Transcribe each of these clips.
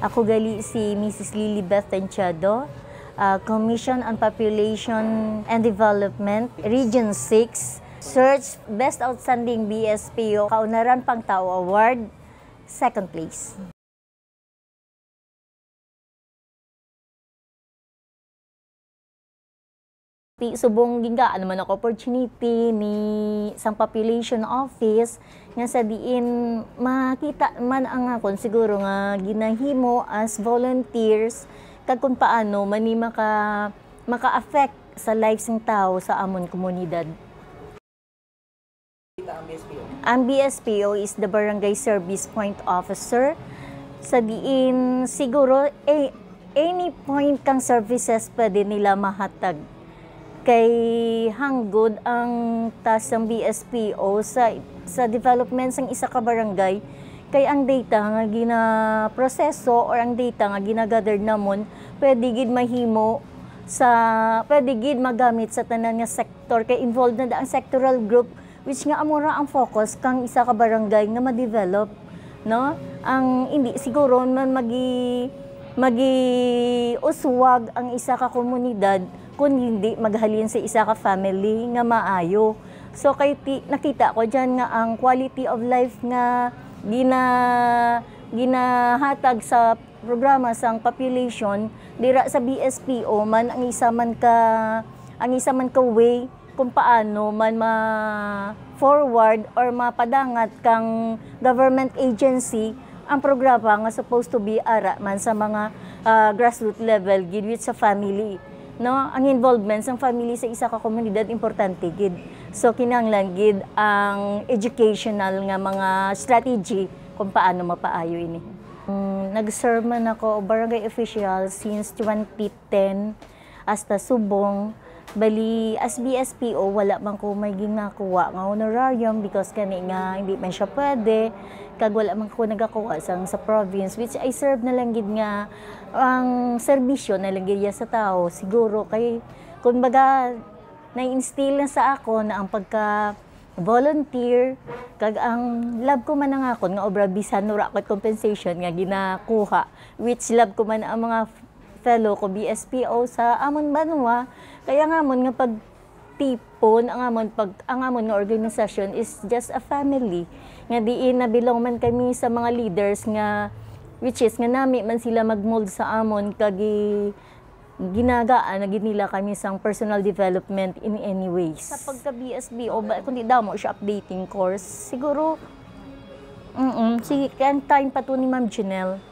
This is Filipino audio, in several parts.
Ako gali si Mrs. Lilibeth Tenchado, Commission on Population and Development, Region 6, Search Best Outstanding BSPO, Kaunaran Pangtao Award, 2nd place. Subong gingaan naman ako opportunity ni sang population office nga sa diin makita man ang akon siguro nga ginahimo as volunteers kag kung paano man ni maka-affect sa lives ng tao sa amon komunidad. Ang BSPO is the Barangay Service Point Officer. Sa diin siguro any point kang services pwede nila mahatag. Kay hanggod ang tasang BSPO sa development ng isa ka barangay, kay ang data nga gina-proseso or ang data nga gina-gather namon pwede gid mahimo pwede gid magamit sa tanan nga sektor, kay involved na ang sectoral group which nga amora ang focus kang isa ka barangay nga ma-develop, no? Ang hindi siguro man uswag ang isa ka komunidad kung hindi maghalin sa isa ka family nga maayo. So kay nakita ko diyan nga ang quality of life nga ginahatag sa programa sang population dira sa BSPO man ang isa man ka way kung paano man ma-forward or mapadangat kang government agency ang programa nga supposed to be ara man sa mga grassroots level gid with sa family. No, ang involvement ng family sa isa ka komunidad importante gid. So kinahanglan gid ang educational nga mga strategy kung paano mapaayo ini. Nag-serve man ako barangay official since 2010 hasta subong. Bali as BSPO wala man ko may ginakuha nga honorarium because kani nga hindi man siya pwede kag wala man ko nagakuha sa province which I serve na lang gid nga ang serbisyo na lang gid sa tao siguro kay kumbaga na-instill na sa ako na ang pagka volunteer kag ang love ko man ang akon nga obra bisan nura ko compensation nga ginakuha which love ko man ang mga fellow ko BSPO sa amon banwa kaya nga amon nga pagtipon ang amon nga organisasyon is just a family nga diin na belong man kami sa mga leaders nga which is nga nami man sila magmold sa amon kag ginagaan na nila kami sang personal development in any ways. Sa pagka BSPO kundi daw mo siya updating course siguro sige kan time pa to ni Ma'am Janelle.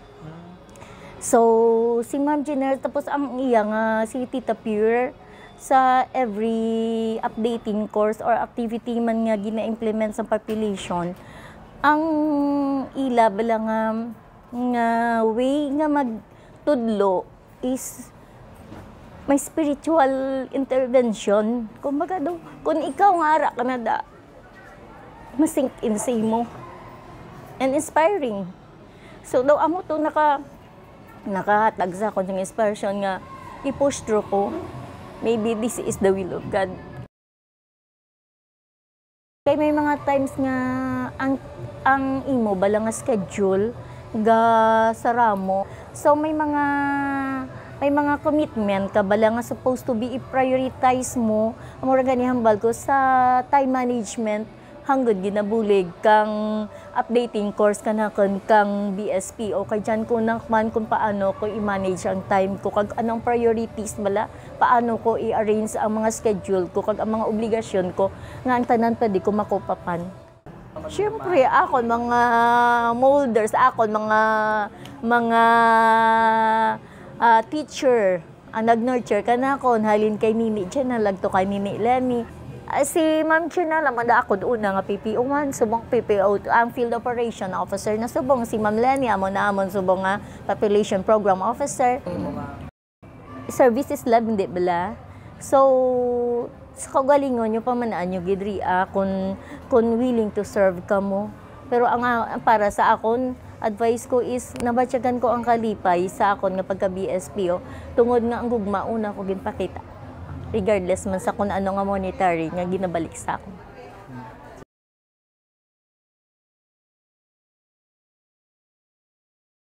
So, si Ma'am Jenner, tapos ang iya nga si Tita Pure, sa every updating course or activity man nga gina-implement sa population, ang ila bala nga way nga magtudlo is may spiritual intervention. Kumbaga daw, kung ikaw nga ara ka na da, masink in sa imo. And inspiring. So, daw amo to nakahatag sa akong inspiration nga i-push through ko. Maybe this is the will of God. Kay may mga times nga ang imo bala nga schedule ga saramo. So may mga commitment ka bala nga supposed to be i-prioritize mo. Amura gani hambal ko sa time management hanggod ginabulig kang updating course kanakon kang BSPO kay diyan ko man kung paano ko i-manage ang time ko kag anong priorities bala paano ko i-arrange ang mga schedule ko kag ang mga obligasyon ko nga ang tanan pwede ko makupapan. Siyempre akon mga molders akon mga teacher ang nag-nurture kanakon halin kay Nini diyan nalagto kay Nini Lenny. Si Ma'am Chuna naman da ako doon nga PPO1, subong PPO, ang Field Operation Officer na subong. Si Ma'am Lenny, amon subong nga Population Program Officer. Services lab, hindi bala. So, sa kagalingon nyo, pamanaan nyo, gidri, kung willing to serve ka mo. Pero para sa akon, advice ko is, nabatyagan ko ang kalipay sa akon nga pagka-BSPO, tungod nga ang gugma, una ko ginpakita. Regardless man sa kung ano nga monetary nga ginabalik sa ako.